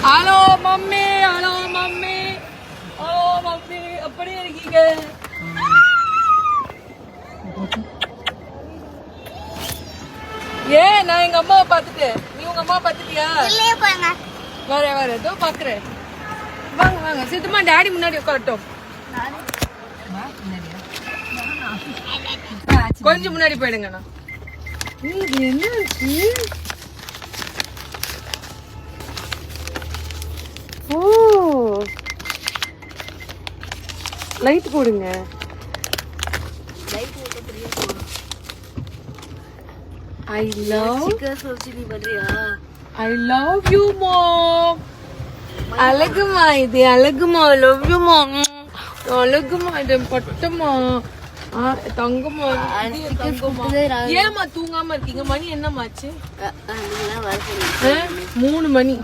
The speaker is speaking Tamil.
Hello mummy, hello mummy, hello mummy, அப்படியே இருக்கீங்க? ஏன் நான் எங்க அம்மாவை பார்த்துட்டேன், நீ உங்க அம்மா பார்த்துட்டியா? வர ஏதோ பாக்குறேன். வாங்க வாங்க சித்தமா, டாடி முன்னாடி உட்காரட்டும். கொஞ்சம் முன்னாடி போயிடுங்கண்ணா. என்ன ஓ, லைட் போடுங்க. I love you mom. அழகுமா இது, அழகுமா, love you mom. அழகுமா இது, பட்டமா தங்கமா. ஏமா தூங்காம இருக்கீங்க? மணி என்னமாச்சு? 3 மணி.